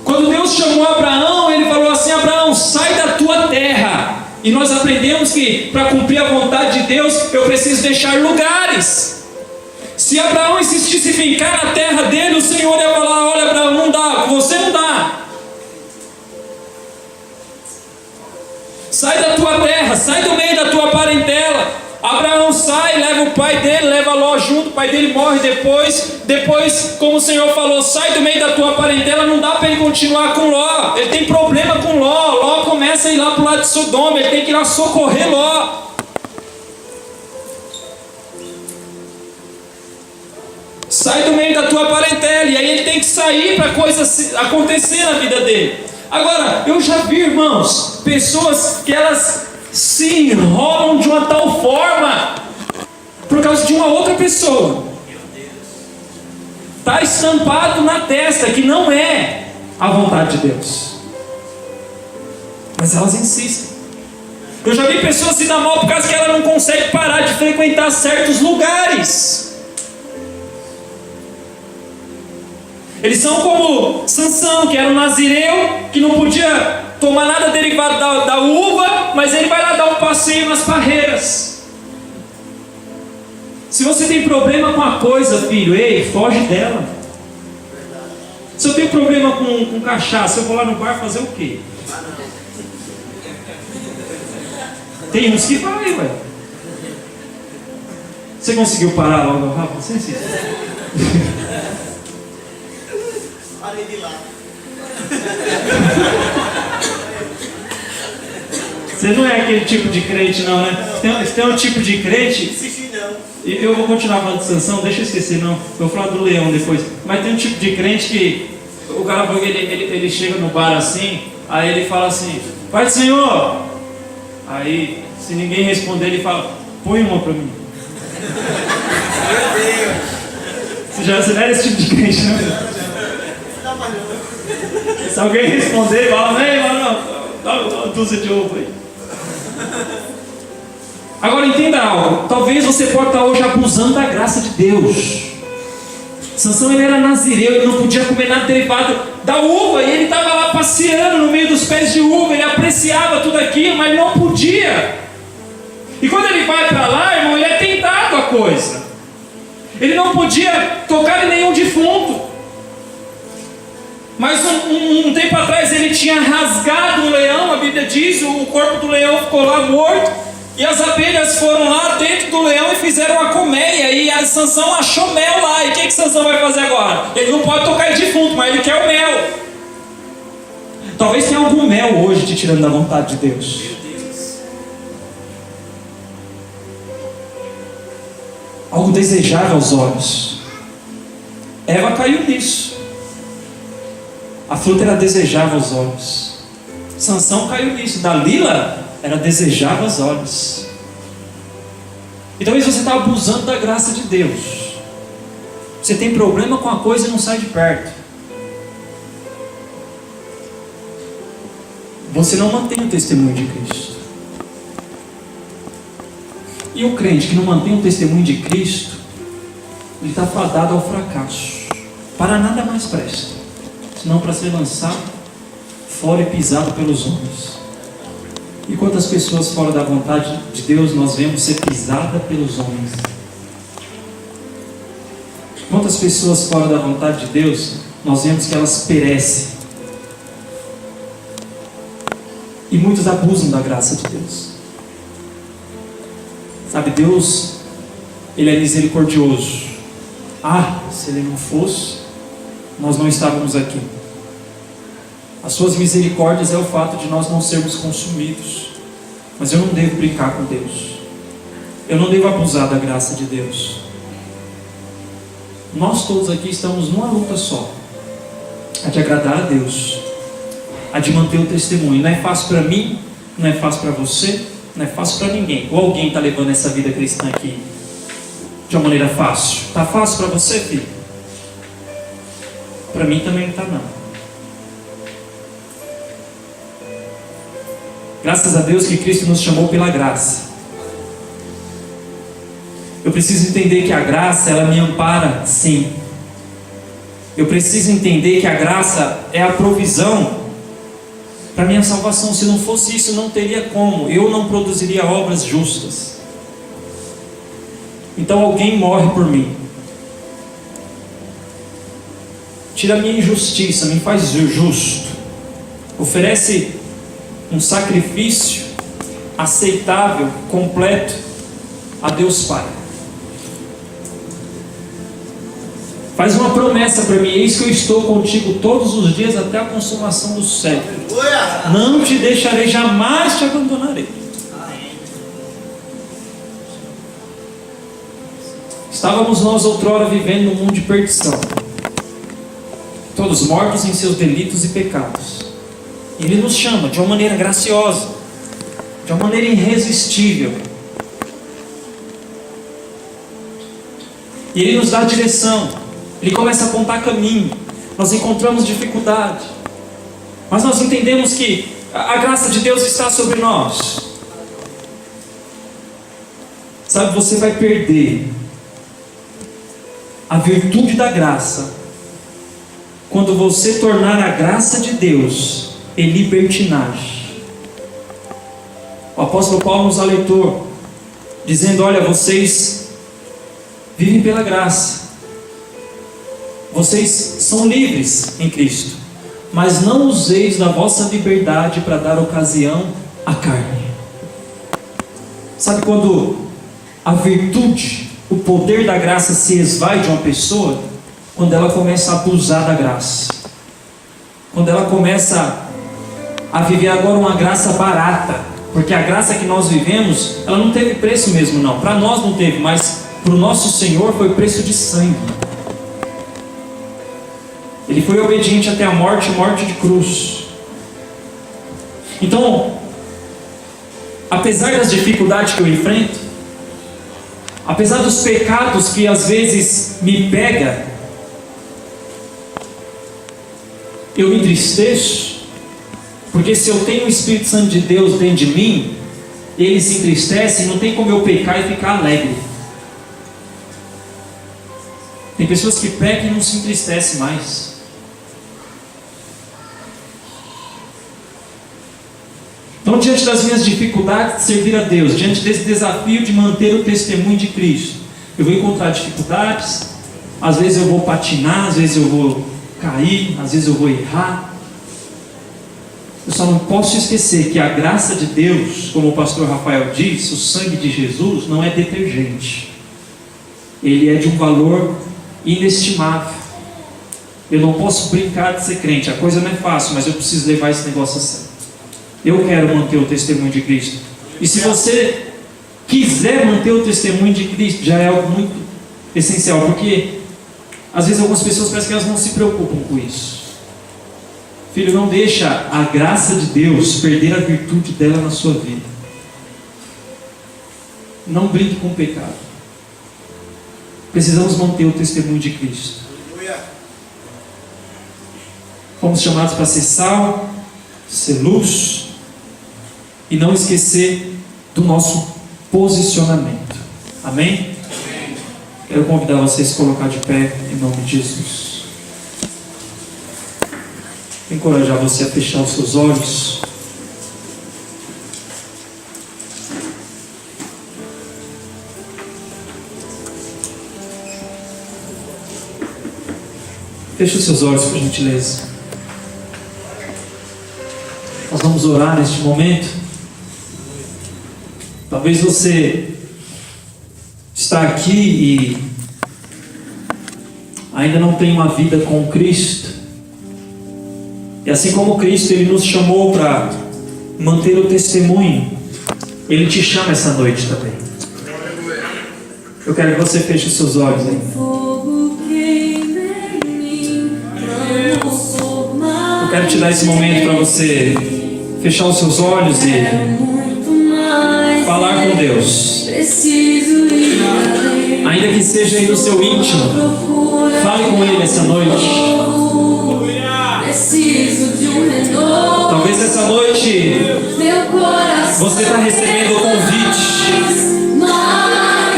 Quando Deus chamou Abraão, ele falou assim: Abraão, sai da tua terra. E nós aprendemos que para cumprir a vontade de Deus, eu preciso deixar lugares. Se Abraão insistisse em ficar na terra dele, o Senhor ia falar: olha, Abraão, não dá, você não dá. Sai da tua terra, sai do meio da tua parentela. Abraão sai, leva o pai dele, leva Ló junto, o pai dele morre depois, como o Senhor falou, sai do meio da tua parentela, não dá para ele continuar com Ló, ele tem problema com Ló, Ló começa a ir lá para o lado de Sodoma, ele tem que ir lá socorrer Ló. Sai do meio da tua parentela, e aí ele tem que sair para coisas acontecer na vida dele. Agora, eu já vi, irmãos, pessoas que elas se enrolam de uma tal forma por causa de uma outra pessoa. Está estampado na testa que não é a vontade de Deus, mas elas insistem. Eu já vi pessoas se dar mal por causa que ela não consegue parar de frequentar certos lugares. Eles são como Sansão, que era um nazireu, que não podia tomar nada derivado da uva, mas ele vai lá dar um passeio nas parreiras. Se você tem problema com a coisa, filho, foge dela. Se eu tenho problema com cachaça, eu vou lá no bar fazer o quê? Tem uns que vai, ué. Você conseguiu parar logo, Rafa? Parei de lá. Você não é aquele tipo de crente não, né? Você tem um tipo de crente. E eu vou continuar falando de Sansão, deixa eu esquecer não. Eu vou falar do leão depois. Mas tem um tipo de crente que o cara ele chega no bar assim, aí ele fala assim, Pai do Senhor. Aí, se ninguém responder, ele fala, põe uma pra mim. Você não é esse tipo de crente, não? Se alguém responder, fala, não, dá uma dúzia de ovo aí. Agora entenda algo, talvez você possa estar hoje abusando da graça de Deus. Sansão ele era nazireu, ele não podia comer nada derivado da uva, e ele estava lá passeando no meio dos pés de uva, ele apreciava tudo aquilo, mas não podia. E quando ele vai para lá, irmão, ele é tentado a coisa. Ele não podia tocar em nenhum defunto. Mas um tempo atrás ele tinha rasgado um leão, a Bíblia diz, o corpo do leão ficou lá morto. E as abelhas foram lá dentro do leão e fizeram uma colmeia. E a Sansão achou mel lá. E o que Sansão vai fazer agora? Ele não pode tocar em defunto, mas ele quer o mel. Talvez tenha algum mel hoje te tirando da vontade de Deus. Algo desejável aos olhos. Eva caiu nisso. A fruta era desejável aos olhos. Sansão caiu nisso. Dalila era desejável aos olhos. E talvez você está abusando da graça de Deus. Você tem problema com a coisa e não sai de perto. Você não mantém o testemunho de Cristo. E o crente que não mantém o testemunho de Cristo, ele está fadado ao fracasso. Para nada mais presta, senão para ser lançado fora e pisado pelos homens. E quantas pessoas fora da vontade de Deus nós vemos ser pisada pelos homens? Quantas pessoas fora da vontade de Deus nós vemos que elas perecem? E muitos abusam da graça de Deus. Sabe, Deus, Ele é misericordioso. Se Ele não fosse, nós não estávamos aqui. As suas misericórdias é o fato de nós não sermos consumidos. Mas eu não devo brincar com Deus. Eu não devo abusar da graça de Deus. Nós todos aqui estamos numa luta só. A de agradar a Deus. A de manter o testemunho. Não é fácil para mim, não é fácil para você, não é fácil para ninguém. Ou alguém está levando essa vida cristã aqui de uma maneira fácil. Está fácil para você, filho? Para mim também não está não. Graças a Deus que Cristo nos chamou pela graça. Eu preciso entender que a graça, ela me ampara, sim. Eu preciso entender que a graça é a provisão para minha salvação. Se não fosse isso, não teria como. Eu não produziria obras justas. Então alguém morre por mim. Tira a minha injustiça, me faz justo. Oferece um sacrifício aceitável, completo a Deus Pai. Faz uma promessa para mim: eis que eu estou contigo todos os dias até a consumação do século. Não te deixarei, jamais te abandonarei. Estávamos nós outrora vivendo num mundo de perdição, todos mortos em seus delitos e pecados. Ele nos chama de uma maneira graciosa, de uma maneira irresistível. E Ele nos dá a direção. Ele começa a apontar caminho. Nós encontramos dificuldade, mas nós entendemos que a graça de Deus está sobre nós. Sabe, você vai perder a virtude da graça quando você tornar a graça de Deus em libertinagem. O apóstolo Paulo nos alertou, dizendo: olha, vocês vivem pela graça, vocês são livres em Cristo, mas não useis da vossa liberdade para dar ocasião à carne. Sabe quando a virtude, o poder da graça se esvai de uma pessoa? Quando ela começa a abusar da graça, quando ela começa a viver agora uma graça barata, porque a graça que nós vivemos, ela não teve preço mesmo não, para nós não teve, mas para o nosso Senhor foi preço de sangue. Ele foi obediente até a morte, morte de cruz. Então, apesar das dificuldades que eu enfrento, apesar dos pecados que às vezes me pega, eu me entristeço, porque se eu tenho o Espírito Santo de Deus dentro de mim, ele se entristece e não tem como eu pecar e ficar alegre. Tem pessoas que pecam e não se entristecem mais. Então, diante das minhas dificuldades de servir a Deus, diante desse desafio de manter o testemunho de Cristo, eu vou encontrar dificuldades, às vezes eu vou patinar, às vezes eu vou cair, às vezes eu vou errar. Eu só não posso esquecer que a graça de Deus, como o pastor Rafael disse, o sangue de Jesus não é detergente. Ele é de um valor inestimável. Eu não posso brincar de ser crente, a coisa não é fácil, mas eu preciso levar esse negócio a sério. Eu quero manter o testemunho de Cristo. E se você quiser manter o testemunho de Cristo, já é algo muito essencial, porque às vezes algumas pessoas parecem que elas não se preocupam com isso. Filho, não deixa a graça de Deus perder a virtude dela na sua vida. Não brinque com o pecado. Precisamos manter o testemunho de Cristo. Fomos chamados para ser sal, ser luz, e não esquecer do nosso posicionamento. Amém? Quero convidar vocês a se colocar de pé em nome de Jesus. Vou encorajar você a fechar os seus olhos. Feche os seus olhos, por gentileza. Nós vamos orar neste momento. Talvez você está aqui e ainda não tem uma vida com Cristo. E assim como Cristo, Ele nos chamou para manter o testemunho, Ele te chama essa noite também. Eu quero que você feche os seus olhos aí. Eu quero te dar esse momento para você fechar os seus olhos e falar com Deus. Ainda que seja aí no seu íntimo, fale com Ele essa noite. Talvez essa noite você está recebendo o convite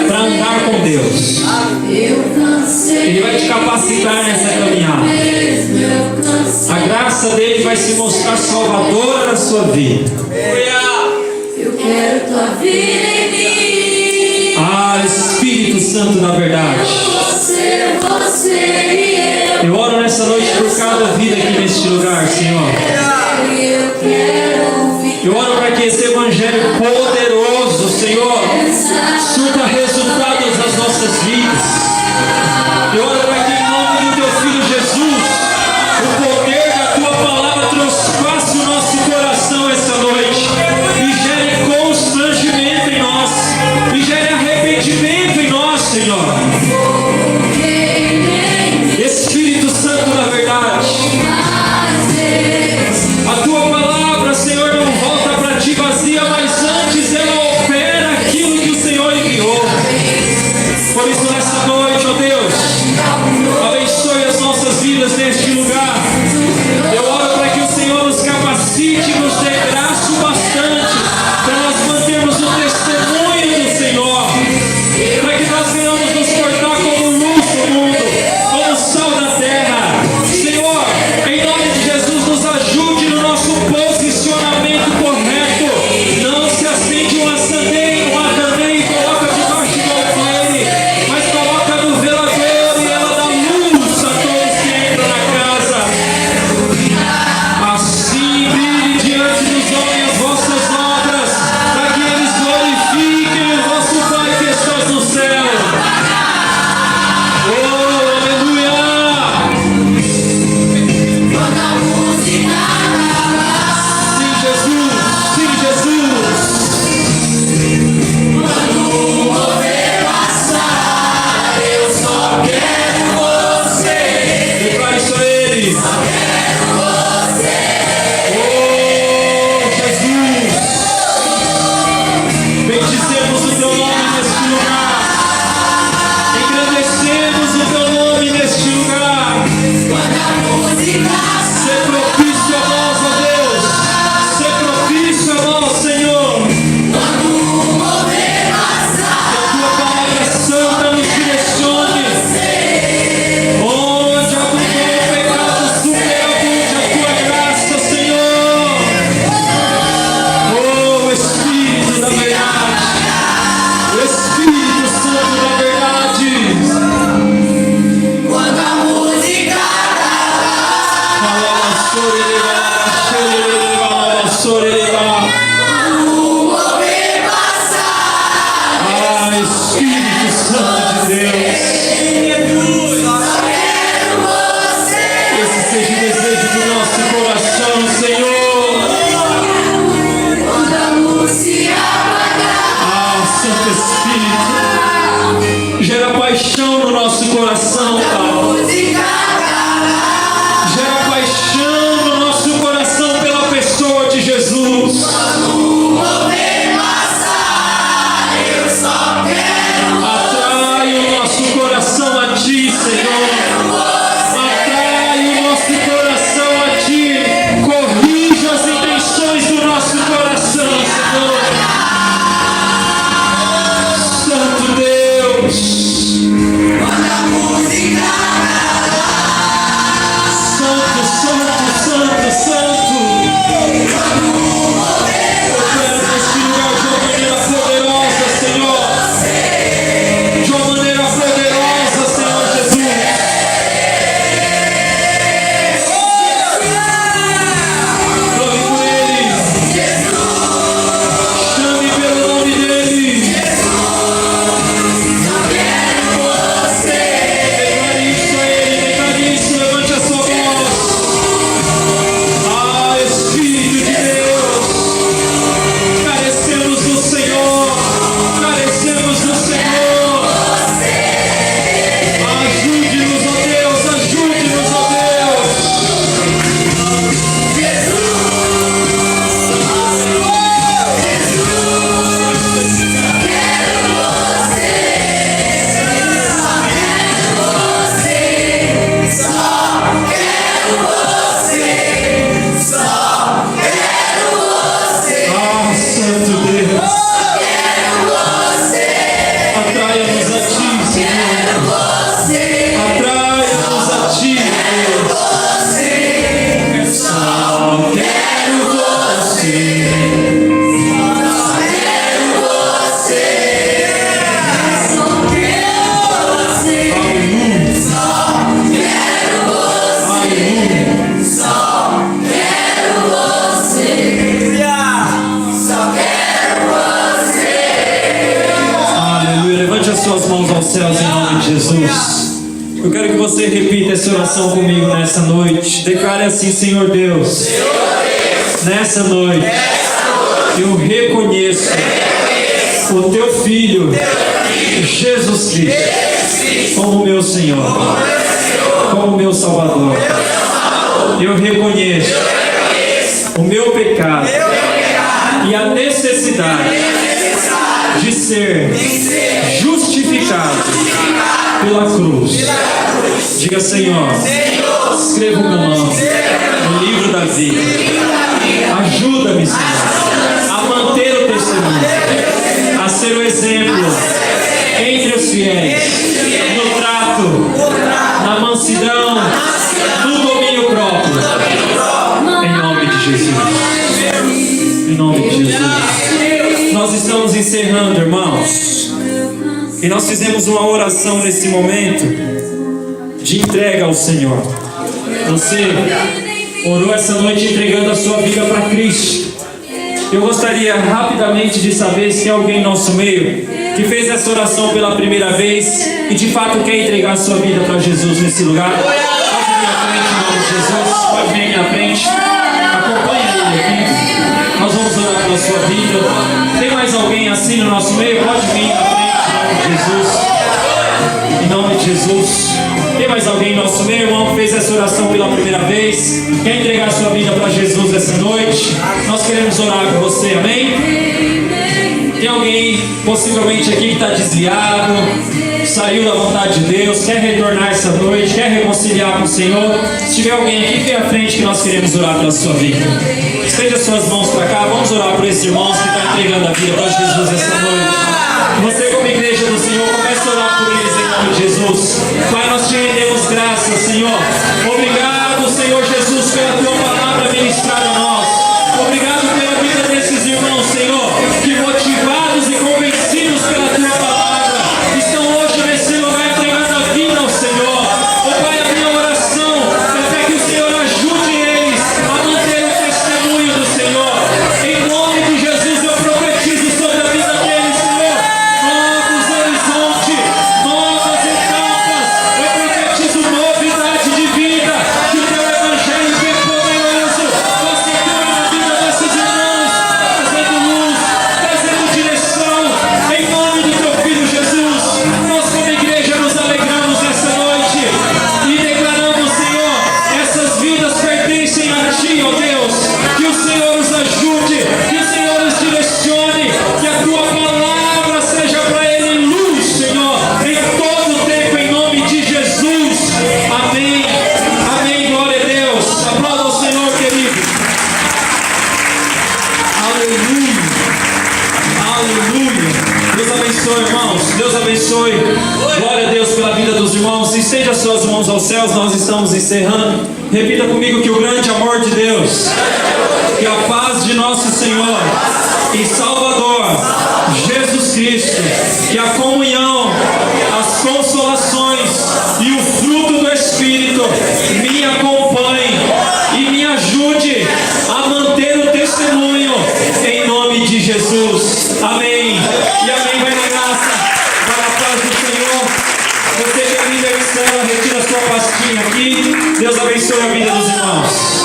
para andar com Deus. Ele vai te capacitar nessa caminhada. A graça dele vai se mostrar salvadora na sua vida. Eu quero tua vida em mim. Ah, Espírito Santo da verdade. Você e eu. Eu oro nessa noite por cada vida aqui neste lugar, Senhor. Eu oro para que esse evangelho poderoso, Senhor, surta resultados nas nossas vidas. Eu oro para que em nome do teu Filho Jesus, o poder da tua palavra transpasse o nosso coração essa noite e gere constrangimento em nós, e gere arrependimento em nós, Senhor. Espírito Santo da verdade, a tua palavra, Senhor, não volta para ti vazia, mas antes ela opera aquilo que o Senhor enviou. Por isso, nessa noite, ó Deus, abençoe as nossas vidas neste lugar. Eu oro para que o Senhor nos capacite e nos dê graça bastante para nós mantermos o testemunho do Senhor, para que nós venhamos nos portar com Gera paixão no nosso coração, Pai. Gera paixão no nosso coração pela pessoa de Jesus. Atrai o nosso coração a Ti, Senhor. Atrai o nosso coração a Ti. Corrija as intenções do nosso coração, Senhor. Santo Deus. Santo, santo, santo, santo. Eu quero neste lugar de uma maneira poderosa, Senhor. De uma maneira poderosa, Senhor Jesus. Glória por Ele. Chame pelo nome dEle. Declare isso a Ele, declare isso, levante a sua voz. Ah, Espírito de Deus, carecemos do Senhor, carecemos do Senhor. Ajude-nos, ó Deus, ajude-nos, ó Deus. Ah, Santo Deus, atraia-nos a Ti, Senhor. Atraia-nos a Ti, Deus. Só quero você. Aleluia. Levante as suas mãos aos céus em nome de Jesus. Eu quero que você repita essa oração comigo nessa noite. Declare assim: Senhor Deus, nessa noite eu reconheço o Teu Filho, Jesus Cristo, como meu Senhor, como meu Salvador. Eu reconheço o meu pecado e a necessidade de ser justificado pela cruz. Diga: Senhor, escreva o meu nome no livro da vida. Ajuda-me, Senhor, a manter o testemunho, a ser o exemplo entre os fiéis, no trato, na mansidão, no domínio próprio. Em nome de Jesus. Em nome de Jesus. Nós estamos encerrando, irmãos. E nós fizemos uma oração nesse momento de entrega ao Senhor. Você orou essa noite entregando a sua vida para Cristo. Eu gostaria rapidamente de saber se tem alguém em nosso meio que fez essa oração pela primeira vez e de fato quer entregar a sua vida para Jesus nesse lugar. Pode vir à frente em nome de Jesus. Pode vir aqui na frente. Acompanhe ele aqui. Nós vamos orar pela sua vida. Tem mais alguém assim no nosso meio? Pode vir à frente em nome de Jesus. Em nome de Jesus. Tem mais alguém em nosso meio, irmão, que fez essa oração pela primeira vez? Quer entregar a sua vida para Jesus essa noite? Nós queremos orar com você, amém? Tem alguém possivelmente aqui que está desviado, saiu da vontade de Deus, quer retornar essa noite, quer reconciliar com o Senhor? Se tiver alguém aqui, vem à frente que nós queremos orar pela sua vida. Estenda suas mãos para cá, vamos orar por esses irmãos que estão entregando a vida para Jesus essa noite. Você, como igreja do Senhor, comece a orar por eles em nome de Jesus. Pai, nós te rendemos graças, Senhor. Obrigado, Senhor Jesus, pela tua palavra ministrada a nós. Obrigado pela vida desses irmãos, Senhor, que motivados e convencidos pela tua palavra, estão hoje nesse lugar entregando a vida ao Senhor. Oh Pai, a minha oração é para que o Senhor ajude eles a manter o testemunho do Senhor. Em nome de Jesus eu profetizo sobre a vida deles, Senhor. Novos horizontes, estende as suas mãos aos céus, nós estamos encerrando. Repita comigo que o grande amor de Deus, que a paz de nosso Senhor e Salvador, Jesus Cristo, que a comunhão, as consolações e o fruto do Espírito me acompanhe e me ajude a manter o testemunho em nome de Jesus. Amém. E amém. Vai na graça, vai na paz do Senhor. Você que é líder de célula, retira a sua pastinha aqui. Deus abençoe a vida dos irmãos.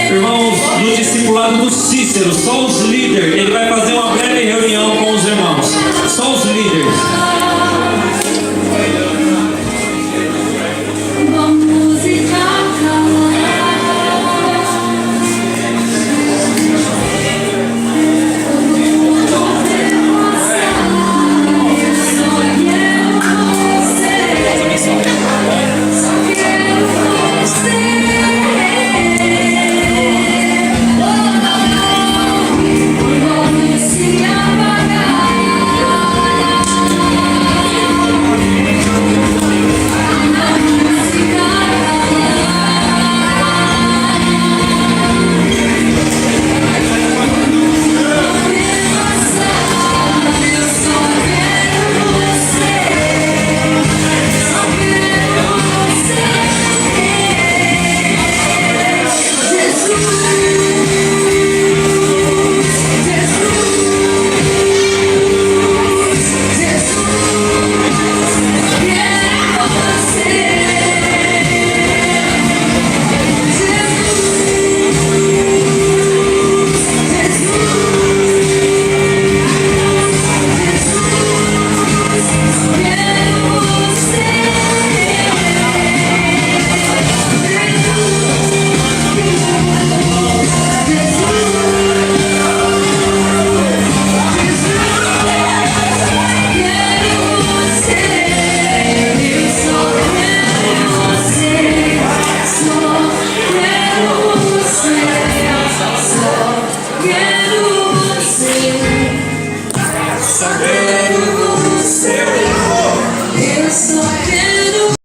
Irmãos, no discipulado do Cícero, só os líderes, ele vai fazer